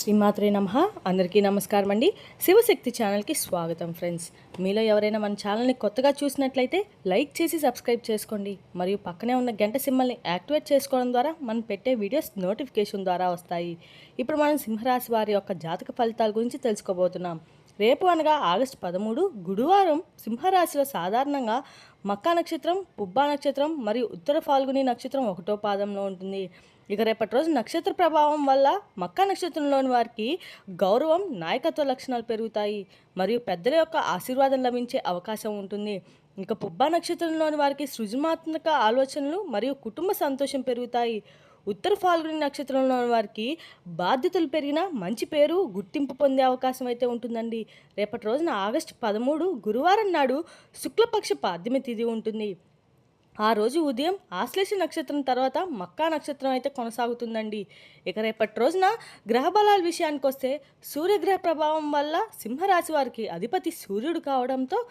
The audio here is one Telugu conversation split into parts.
శ్రీమాత్రే నమః. అందరికీ నమస్కారం అండి. శివశక్తి ఛానల్కి స్వాగతం ఫ్రెండ్స్. మీలో ఎవరైనా మన ఛానల్ని కొత్తగా చూసినట్లయితే లైక్ చేసి సబ్స్క్రైబ్ చేసుకోండి. మరియు పక్కనే ఉన్న గంట సింబల్ని యాక్టివేట్ చేసుకోవడం ద్వారా మనం పెట్టే వీడియోస్ నోటిఫికేషన్ ద్వారా వస్తాయి. ఇప్పుడు మనం సింహరాశి వారి యొక్క జాతక ఫలితాల గురించి తెలుసుకోబోతున్నాం. రేపు అనగా ఆగస్టు 13 గురువారం సింహరాశిలో సాధారణంగా మక్కా నక్షత్రం, పుబ్బా నక్షత్రం మరియు ఉత్తర ఫాల్గుని నక్షత్రం 1వ పాదంలో ఉంటుంది. ఇక రేపటి రోజు నక్షత్ర ప్రభావం వల్ల మక్కా నక్షత్రంలోని వారికి గౌరవం, నాయకత్వ లక్షణాలు పెరుగుతాయి మరియు పెద్దల యొక్క ఆశీర్వాదం లభించే అవకాశం ఉంటుంది. ఇక పుబ్బా నక్షత్రంలోని వారికి సృజనాత్మక ఆలోచనలు మరియు కుటుంబ సంతోషం పెరుగుతాయి. ఉత్తర ఫాల్గుని నక్షత్రంలోని వారికి బాధ్యతలు పెరిగిన మంచి పేరు, గుర్తింపు పొందే అవకాశం అయితే ఉంటుందండి. రేపటి రోజున ఆగస్టు 13 గురువారం నాడు శుక్లపక్ష పాడ్యమి తిథి ఉంటుంది. ఆ రోజు ఉదయం ఆశ్లేష నక్షత్రం తర్వాత మక్కా నక్షత్రం అయితే కొనసాగుతుందండి. ఇక రేపటి రోజున గ్రహ బలాల విషయానికి వస్తే సూర్యగ్రహ ప్రభావం వల్ల సింహరాశి వారికి అధిపతి సూర్యుడు కావడంతో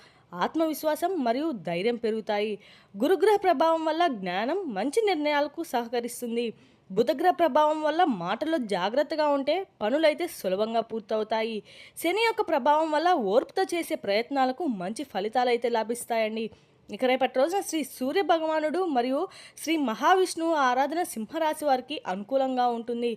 ఆత్మవిశ్వాసం మరియు ధైర్యం పెరుగుతాయి. గురుగ్రహ ప్రభావం వల్ల జ్ఞానం, మంచి నిర్ణయాలకు సహకరిస్తుంది. బుధగ్రహ ప్రభావం వల్ల మాటలో జాగ్రత్తగా ఉంటే పనులైతే సులభంగా పూర్తవుతాయి. శని యొక్క ప్రభావం వల్ల ఓర్పుతో చేసే ప్రయత్నాలకు మంచి ఫలితాలు అయితే లభిస్తాయండి. ఇక రేపటి రోజున శ్రీ సూర్య భగవానుడు మరియు శ్రీ మహావిష్ణువు ఆరాధన సింహరాశి వారికి అనుకూలంగా ఉంటుంది.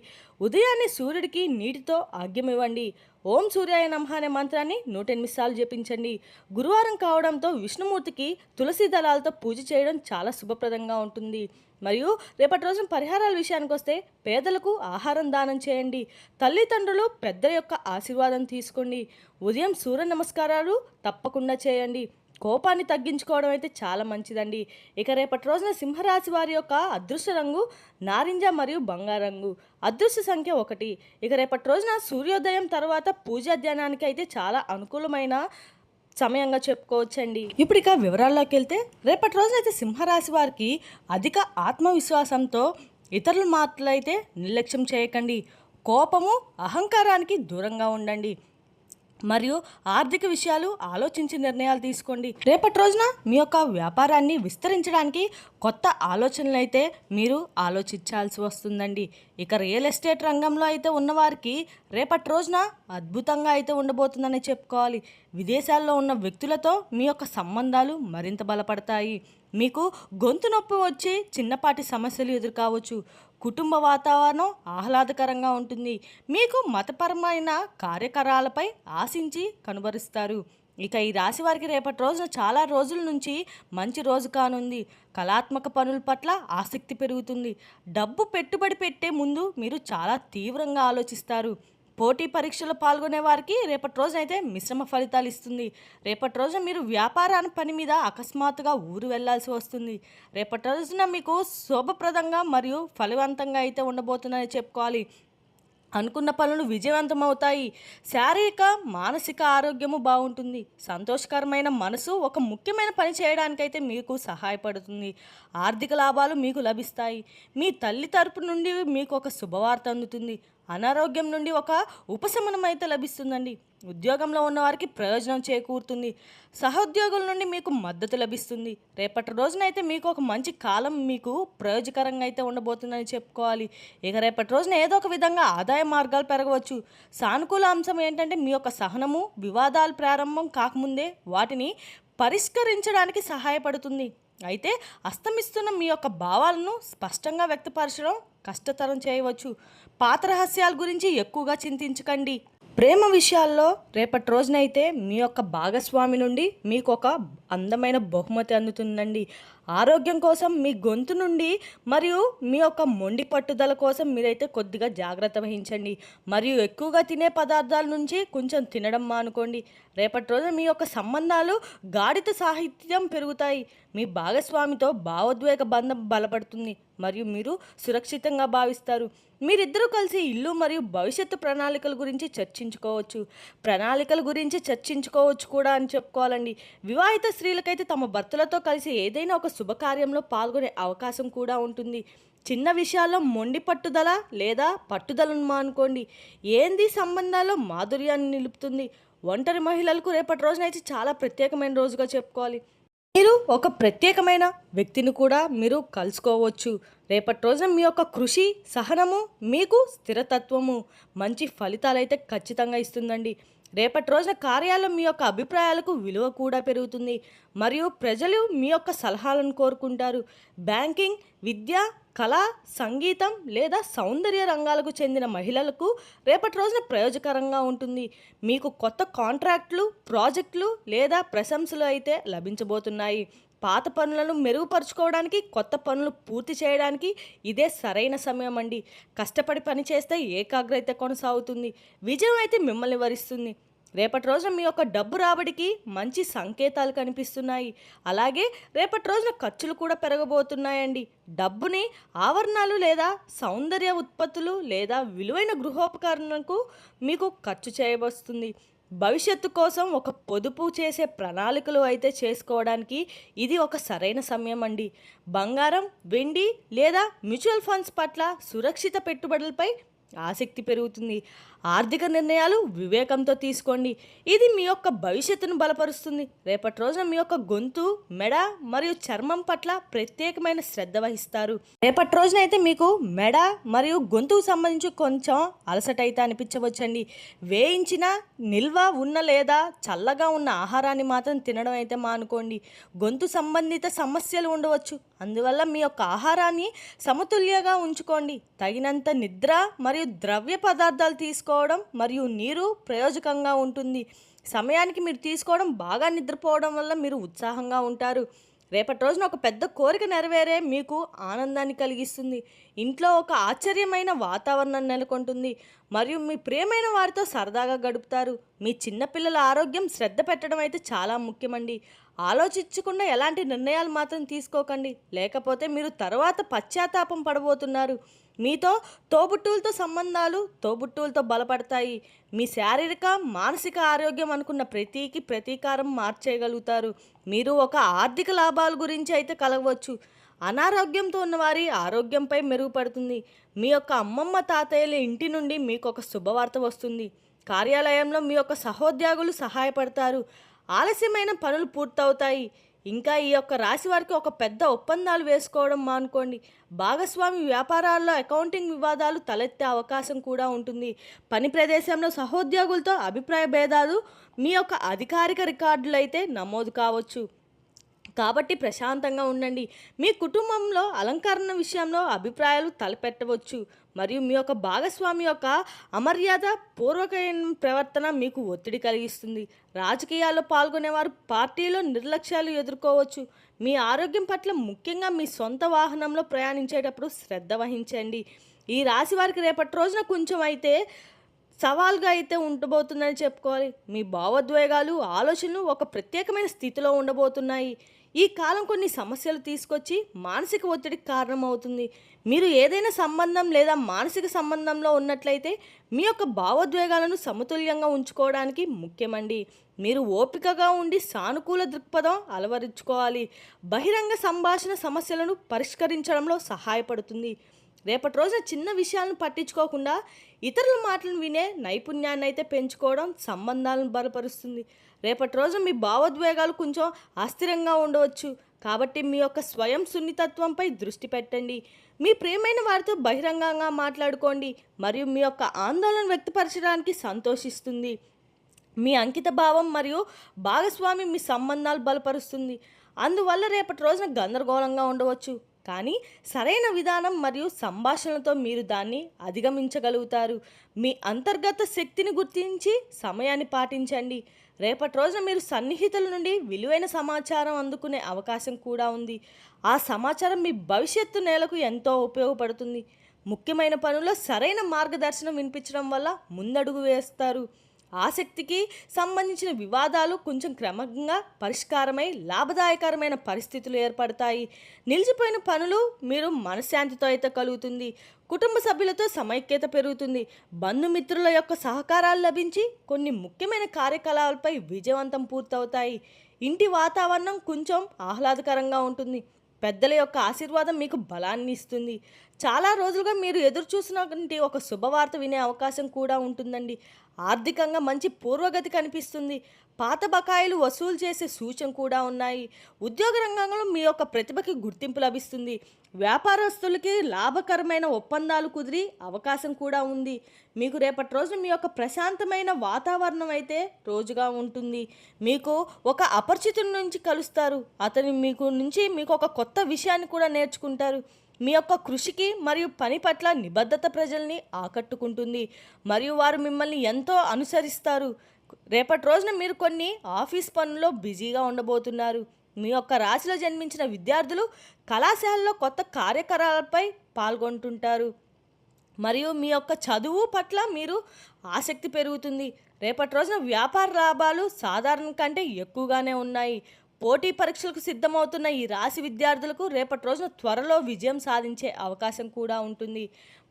ఉదయాన్నే సూర్యుడికి నీటితో ఆగ్యం ఇవ్వండి. ఓం సూర్యాయ నమః అనే మంత్రాన్ని 108 సార్లు జపించండి. గురువారం కావడంతో విష్ణుమూర్తికి తులసి దళాలతో పూజ చేయడం చాలా శుభప్రదంగా ఉంటుంది. మరియు రేపటి రోజున పరిహారాల విషయానికి వస్తే పేదలకు ఆహారం దానం చేయండి. తల్లిదండ్రులు, పెద్దల యొక్క ఆశీర్వాదం తీసుకోండి. ఉదయం సూర్య నమస్కారాలు తప్పకుండా చేయండి. కోపాన్ని తగ్గించుకోవడం అయితే చాలా మంచిదండి. ఇక రేపటి రోజున సింహరాశి వారి యొక్క అదృష్ట రంగు నారింజ మరియు బంగారు రంగు, అదృష్ట సంఖ్య 1. ఇక రేపటి రోజున సూర్యోదయం తర్వాత పూజా ధ్యానానికి అయితే చాలా అనుకూలమైన సమయంగా చెప్పుకోవచ్చండి. ఇప్పుడు ఇక వివరాల్లోకి వెళ్తే రేపటి రోజున అయితే సింహరాశి వారికి అధిక ఆత్మవిశ్వాసంతో ఇతరుల మాటలైతే నిర్లక్ష్యం చేయకండి. కోపము, అహంకారానికి దూరంగా ఉండండి మరియు ఆర్థిక విషయాలు ఆలోచించి నిర్ణయాలు తీసుకోండి. రేపటి రోజున మీ యొక్క వ్యాపారాన్ని విస్తరించడానికి కొత్త ఆలోచనలు అయితే మీరు ఆలోచించాల్సి వస్తుందండి. ఇక రియల్ ఎస్టేట్ రంగంలో అయితే ఉన్నవారికి రేపటి రోజున అద్భుతంగా అయితే ఉండబోతుందని చెప్పుకోవాలి. విదేశాల్లో ఉన్న వ్యక్తులతో మీ యొక్క సంబంధాలు మరింత బలపడతాయి. మీకు గొంతు నొప్పి వచ్చి చిన్నపాటి సమస్యలు ఎదుర్కోవచ్చు. కుటుంబ వాతావరణం ఆహ్లాదకరంగా ఉంటుంది. మీకు మతపరమైన కార్యకలాపాలపై ఆశించి కనబరుస్తారు. ఇక ఈ రాశి వారికి రేపటి రోజున చాలా రోజుల నుంచి మంచి రోజు కానుంది. కళాత్మక పనుల పట్ల ఆసక్తి పెరుగుతుంది. డబ్బు పెట్టుబడి పెట్టే ముందు మీరు చాలా తీవ్రంగా ఆలోచిస్తారు. పోటీ పరీక్షలో పాల్గొనే వారికి రేపటి రోజున అయితే మిశ్రమ ఫలితాలు ఇస్తుంది. రేపటి రోజున మీరు వ్యాపారాన్ని పని మీద అకస్మాత్తుగా ఊరు వెళ్లాల్సి వస్తుంది. రేపటి రోజున మీకు శోభప్రదంగా మరియు ఫలవంతంగా అయితే ఉండబోతుందని చెప్పుకోవాలి. అనుకున్న పనులు విజయవంతమవుతాయి. శారీరక, మానసిక ఆరోగ్యము బాగుంటుంది. సంతోషకరమైన మనసు ఒక ముఖ్యమైన పని చేయడానికైతే మీకు సహాయపడుతుంది. ఆర్థిక లాభాలు మీకు లభిస్తాయి. మీ తల్లి తరపు నుండి మీకు ఒక శుభవార్త అందుతుంది. అనారోగ్యం నుండి ఒక ఉపశమనం అయితే లభిస్తుందండి. ఉద్యోగంలో ఉన్నవారికి ప్రయోజనం చేకూరుతుంది. సహోద్యోగుల నుండి మీకు మద్దతు లభిస్తుంది. రేపటి రోజునైతే మీకు ఒక మంచి కాలం మీకు ప్రయోజకరంగా అయితే ఉండబోతుందని చెప్పుకోవాలి. ఇక రేపటి రోజున ఏదో ఒక విధంగా ఆదాయ మార్గాలు పెరగవచ్చు. సానుకూల అంశం ఏంటంటే మీ యొక్క సహనము వివాదాలు ప్రారంభం కాకముందే వాటిని పరిష్కరించడానికి సహాయపడుతుంది. అయితే అస్తమిస్తున్న మీ యొక్క భావాలను స్పష్టంగా వ్యక్తపరచడం కష్టతరం చేయవచ్చు. పాత రహస్యాల గురించి ఎక్కువగా చింతించకండి. ప్రేమ విషయాల్లో రేపటి రోజునైతే మీ యొక్క భాగస్వామి నుండి మీకు ఒక అందమైన బహుమతి అందుతుందండి. ఆరోగ్యం కోసం మీ గొంతు నుండి మరియు మీ యొక్క మొండి పట్టుదల కోసం మీరైతే కొద్దిగా జాగ్రత్త వహించండి. మరియు ఎక్కువగా తినే పదార్థాల నుంచి కొంచెం తినడం మానుకోండి. రేపటి రోజున మీ యొక్క సంబంధాలు గాఢత సాహిత్యం పెరుగుతాయి. మీ భాగస్వామితో భావోద్వేగ బంధం బలపడుతుంది మరియు మీరు సురక్షితంగా భావిస్తారు. మీరిద్దరూ కలిసి ఇల్లు మరియు భవిష్యత్తు ప్రణాళికల గురించి చర్చించుకోవచ్చు కూడా అని చెప్పుకోవాలండి. వివాహిత స్త్రీలకైతే తమ భర్తలతో కలిసి ఏదైనా ఒక శుభకార్యంలో పాల్గొనే అవకాశం కూడా ఉంటుంది. చిన్న విషయాల్లో మొండి పట్టుదల లేదా పట్టుదలను మానుకోండి. ఏంది సంబంధాల్లో మాధుర్యాన్ని నిలుపుతుంది. ఒంటరి మహిళలకు రేపటి రోజునైతే చాలా ప్రత్యేకమైన రోజుగా చెప్పుకోవాలి. మీరు ఒక ప్రత్యేకమైన వ్యక్తిని కూడా మీరు కలుసుకోవచ్చు. రేపటి రోజున మీ యొక్క కృషి, సహనము మీకు స్థిరతత్వము మంచి ఫలితాలైతే ఖచ్చితంగా ఇస్తుందండి. రేపటి రోజున కార్యాలయం మీ యొక్క అభిప్రాయాలకు విలువ కూడా పెరుగుతుంది మరియు ప్రజలు మీ యొక్క సలహాలను కోరుకుంటారు. బ్యాంకింగ్, విద్య, కళ, సంగీతం లేదా సౌందర్య రంగాలకు చెందిన మహిళలకు రేపటి రోజున ప్రయోజకరంగా ఉంటుంది. మీకు కొత్త కాంట్రాక్ట్లు, ప్రాజెక్టులు లేదా ప్రశంసలు అయితే లభించబోతున్నాయి. పాత పనులను మెరుగుపరుచుకోవడానికి, కొత్త పనులు పూర్తి చేయడానికి ఇదే సరైన సమయం అండి. కష్టపడి పని చేస్తే ఏకాగ్రత కొనసాగుతుంది. విజయం అయితే మిమ్మల్ని వరిస్తుంది. రేపటి రోజున మీ యొక్క డబ్బు రాబడికి మంచి సంకేతాలు కనిపిస్తున్నాయి. అలాగే రేపటి రోజున ఖర్చులు కూడా పెరగబోతున్నాయండి. డబ్బుని ఆభరణాలు లేదా సౌందర్య ఉత్పత్తులు లేదా విలువైన గృహోపకరణలకు మీకు ఖర్చు చేయవస్తుంది. భవిష్యత్తు కోసం ఒక పొదుపు చేసే ప్రణాళికలు అయితే చేసుకోవడానికి ఇది ఒక సరైన సమయం అండి. బంగారం, వెండి లేదా మ్యూచువల్ ఫండ్స్ పట్ల సురక్షిత పెట్టుబడులపై ఆసక్తి పెరుగుతుంది. ఆర్థిక నిర్ణయాలు వివేకంతో తీసుకోండి. ఇది మీ యొక్క భవిష్యత్తును బలపరుస్తుంది. రేపటి రోజున మీ యొక్క గొంతు, మెడ మరియు చర్మం పట్ల ప్రత్యేకమైన శ్రద్ధ వహిస్తారు. రేపటి రోజున అయితే మీకు మెడ మరియు గొంతుకు సంబంధించి కొంచెం అలసట అయితే అనిపించవచ్చండి. వేయించిన, నిల్వ ఉన్న లేదా చల్లగా ఉన్న ఆహారాన్ని మాత్రం తినడం అయితే మానుకోండి. గొంతు సంబంధిత సమస్యలు ఉండవచ్చు. అందువల్ల మీ యొక్క ఆహారాన్ని సమతుల్యంగా ఉంచుకోండి. తగినంత నిద్ర మరియు ద్రవ్య పదార్థాలు తీసుకోవడం మరియు నీరు ప్రయోజకంగా ఉంటుంది. సమయానికి మీరు తీసుకోవడం, బాగా నిద్రపోవడం వల్ల మీరు ఉత్సాహంగా ఉంటారు. రేపటి రోజున ఒక పెద్ద కోరిక నెరవేరే మీకు ఆనందాన్ని కలిగిస్తుంది. ఇంట్లో ఒక ఆశ్చర్యమైన వాతావరణం నెలకొంటుంది మరియు మీ ప్రియమైన వారితో సరదాగా గడుపుతారు. మీ చిన్నపిల్లల ఆరోగ్యం శ్రద్ధ పెట్టడం అయితే చాలా ముఖ్యమండి. ఆలోచించకుండా ఎలాంటి నిర్ణయాలు మాత్రం తీసుకోకండి, లేకపోతే మీరు తర్వాత పశ్చాత్తాపం పడబోతున్నారు. మీతో తోబుట్టువులతో సంబంధాలు తోబుట్టువులతో బలపడతాయి. మీ శారీరక, మానసిక ఆరోగ్యం అనుకున్న ప్రతికి ప్రతీకారం మార్చేయగలుగుతారు. మీరు ఒక ఆర్థిక లాభాల గురించి అయితే కలగవచ్చు. అనారోగ్యంతో ఉన్నవారి ఆరోగ్యంపై మెరుగుపడుతుంది. మీ యొక్క అమ్మమ్మ, తాతయ్యల ఇంటి నుండి మీకు ఒక శుభవార్త వస్తుంది. కార్యాలయంలో మీ యొక్క సహోద్యోగులు సహాయపడతారు. ఆలస్యమైన పనులు పూర్తవుతాయి. ఇంకా ఈ యొక్క రాశి వారికి ఒక పెద్ద ఒప్పందాలు వేసుకోవడం మానుకోండి. భాగస్వామి వ్యాపారాల్లో అకౌంటింగ్ వివాదాలు తలెత్తే అవకాశం కూడా ఉంటుంది. పని ప్రదేశంలో సహోద్యోగులతో అభిప్రాయ భేదాలు మీ యొక్క అధికారిక రికార్డులు అయితే నమోదు కావచ్చు. కాబట్టి ప్రశాంతంగా ఉండండి. మీ కుటుంబంలో అలంకరణ విషయంలో అభిప్రాయాలు తలపెట్టవచ్చు మరియు మీ యొక్క భాగస్వామి యొక్క అమర్యాద పూర్వకమైన ప్రవర్తన మీకు ఒత్తిడి కలిగిస్తుంది. రాజకీయాల్లో పాల్గొనేవారు పార్టీలో నిర్లక్ష్యాలు ఎదుర్కోవచ్చు. మీ ఆరోగ్యం పట్ల, ముఖ్యంగా మీ సొంత వాహనంలో ప్రయాణించేటప్పుడు శ్రద్ధ వహించండి. ఈ రాశి వారికి రేపటి రోజున కొంచెం అయితే సవాల్గా అయితే ఉండబోతుందని చెప్పుకోవాలి. మీ భావోద్వేగాలు, ఆలోచనలు ఒక ప్రత్యేకమైన స్థితిలో ఉండబోతున్నాయి. ఈ కాలం కొన్ని సమస్యలు తీసుకొచ్చి మానసిక ఒత్తిడికి కారణమవుతుంది. మీరు ఏదైనా సంబంధం లేదా మానసిక సంబంధంలో ఉన్నట్లయితే మీ యొక్క భావోద్వేగాలను సమతుల్యంగా ఉంచుకోవడానికి ముఖ్యమండి. మీరు ఓపికగా ఉండి సానుకూల దృక్పథం అలవరుచుకోవాలి. బహిరంగ సంభాషణ సమస్యలను పరిష్కరించడంలో సహాయపడుతుంది. రేపటి రోజున చిన్న విషయాలను పట్టించుకోకుండా ఇతరుల మాటలను వినే నైపుణ్యాన్ని అయితే పెంచుకోవడం సంబంధాలను బలపరుస్తుంది. రేపటి రోజు మీ భావోద్వేగాలు కొంచెం అస్థిరంగా ఉండవచ్చు. కాబట్టి మీ యొక్క స్వయం సున్నితత్వంపై దృష్టి పెట్టండి. మీ ప్రియమైన వారితో బహిరంగంగా మాట్లాడుకోండి మరియు మీ యొక్క ఆందోళన వ్యక్తపరచడానికి సంతోషిస్తుంది. మీ అంకిత భావం మరియు భాగస్వామి మీ సంబంధాలు బలపరుస్తుంది. అందువల్ల రేపటి రోజున గందరగోళంగా ఉండవచ్చు, కానీ సరైన విధానం మరియు సంభాషణలతో మీరు దాన్ని అధిగమించగలుగుతారు. మీ అంతర్గత శక్తిని గుర్తించి సమయాన్ని పాటించండి. రేపటి రోజున మీరు సన్నిహితుల నుండి విలువైన సమాచారం అందుకునే అవకాశం కూడా ఉంది. ఆ సమాచారం మీ భవిష్యత్తు నేలకు ఎంతో ఉపయోగపడుతుంది. ముఖ్యమైన పనుల్లో సరైన మార్గదర్శనం వినిపించడం వల్ల ముందడుగు వేస్తారు. ఆసక్తికి సంబంధించిన వివాదాలు కొంచెం క్రమంగా పరిష్కారమై లాభదాయకరమైన పరిస్థితులు ఏర్పడతాయి. నిలిచిపోయిన పనులు మీరు మనశ్శాంతితో అయితే కలుగుతుంది. కుటుంబ సభ్యులతో సమైక్యత పెరుగుతుంది. బంధుమిత్రుల యొక్క సహకారాలు లభించి కొన్ని ముఖ్యమైన కార్యకలాపాలపై విజయవంతం పూర్తవుతాయి. ఇంటి వాతావరణం కొంచెం ఆహ్లాదకరంగా ఉంటుంది. పెద్దల యొక్క ఆశీర్వాదం మీకు బలాన్ని ఇస్తుంది. చాలా రోజులుగా మీరు ఎదురు చూసినటువంటి ఒక శుభవార్త వినే అవకాశం కూడా ఉంటుందండి. ఆర్థికంగా మంచి పురోగతి కనిపిస్తుంది. పాత బకాయిలు వసూలు చేసే సూచన కూడా ఉన్నాయి. ఉద్యోగ రంగంలో మీ యొక్క ప్రతిభకి గుర్తింపు లభిస్తుంది. వ్యాపారస్తులకి లాభకరమైన ఒప్పందాలు కుదిరి అవకాశం కూడా ఉంది. మీకు రేపటి రోజున మీ యొక్క ప్రశాంతమైన వాతావరణం అయితే రోజుగా ఉంటుంది. మీకు ఒక అపరిచితుడి నుంచి కలుస్తారు. అతని మీకు ఒక కొత్త విషయాన్ని కూడా నేర్చుకుంటారు. మీ యొక్క కృషికి మరియు పని పట్ల నిబద్ధత ప్రజల్ని ఆకట్టుకుంటుంది మరియు వారు మిమ్మల్ని ఎంతో అనుసరిస్తారు. రేపటి రోజున మీరు కొన్ని ఆఫీస్ పనుల్లో బిజీగా ఉండబోతున్నారు. మీ యొక్క రాశిలో జన్మించిన విద్యార్థులు కళాశాలలో కొత్త కార్యకలాపాలపై పాల్గొంటుంటారు మరియు మీ యొక్క చదువు పట్ల మీరు ఆసక్తి పెరుగుతుంది. రేపటి రోజున వ్యాపార లాభాలు సాధారణ కంటే ఎక్కువగానే ఉన్నాయి. పోటీ పరీక్షలకు సిద్ధమవుతున్న ఈ రాశి విద్యార్థులకు రేపటి రోజున త్వరలో విజయం సాధించే అవకాశం కూడా ఉంటుంది.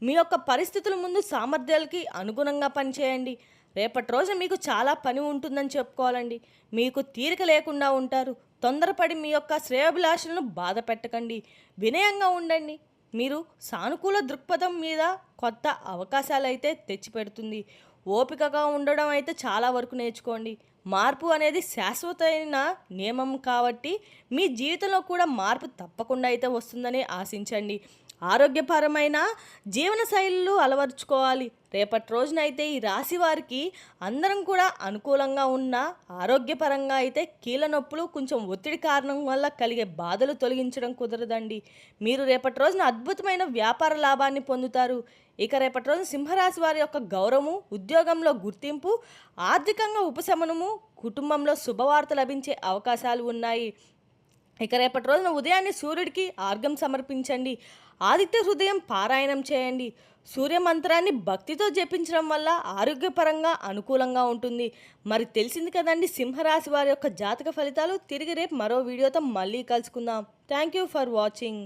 మీ యొక్క పరిస్థితుల ముందు సామర్థ్యాలకి అనుగుణంగా పనిచేయండి. రేపటి రోజున మీకు చాలా పని ఉంటుందని చెప్పుకోవాలండి. మీకు తీరిక లేకుండా ఉంటారు. తొందరపడి మీ యొక్క శ్రేయోభిలాషలను బాధ పెట్టకండి. వినయంగా ఉండండి. మీరు సానుకూల దృక్పథం మీద కొత్త అవకాశాలు అయితే తెచ్చిపెడుతుంది. ఓపికగా ఉండడం అయితే చాలా వరకు నేర్చుకోండి. మార్పు అనేది శాశ్వతమైన నియమం కాబట్టి మీ జీవితంలో కూడా మార్పు తప్పకుండా అయితే వస్తుందని ఆశించండి. ఆరోగ్యపరమైన జీవన శైలులు అలవర్చుకోవాలి. రేపటి రోజున అయితే ఈ రాశి వారికి అందరం కూడా అనుకూలంగా ఉన్న ఆరోగ్యపరంగా అయితే కీళ్ళ నొప్పులు కొంచెం ఒత్తిడి కారణం వల్ల కలిగే బాధలు తొలగించడం కుదరదండి. మీరు రేపటి రోజున అద్భుతమైన వ్యాపార లాభాన్ని పొందుతారు. ఇక రేపటి రోజున సింహరాశి వారి యొక్క గౌరవము, ఉద్యోగంలో గుర్తింపు, ఆర్థికంగా ఉపశమనము, కుటుంబంలో శుభవార్త లభించే అవకాశాలు ఉన్నాయి. ఇక రేపటి రోజున ఉదయాన్నే సూర్యుడికి ఆర్ఘ్యం సమర్పించండి. ఆదిత్య హృదయం పారాయణం చేయండి. సూర్య మంత్రాన్ని భక్తితో జపించడం వల్ల ఆరోగ్యపరంగా అనుకూలంగా ఉంటుంది. మరి తెలిసింది కదండి సింహరాశి వారి యొక్క జాతక ఫలితాలు. తిరిగి రేపు మరో వీడియోతో మళ్ళీ కలుసుకుందాం. Thank you for watching.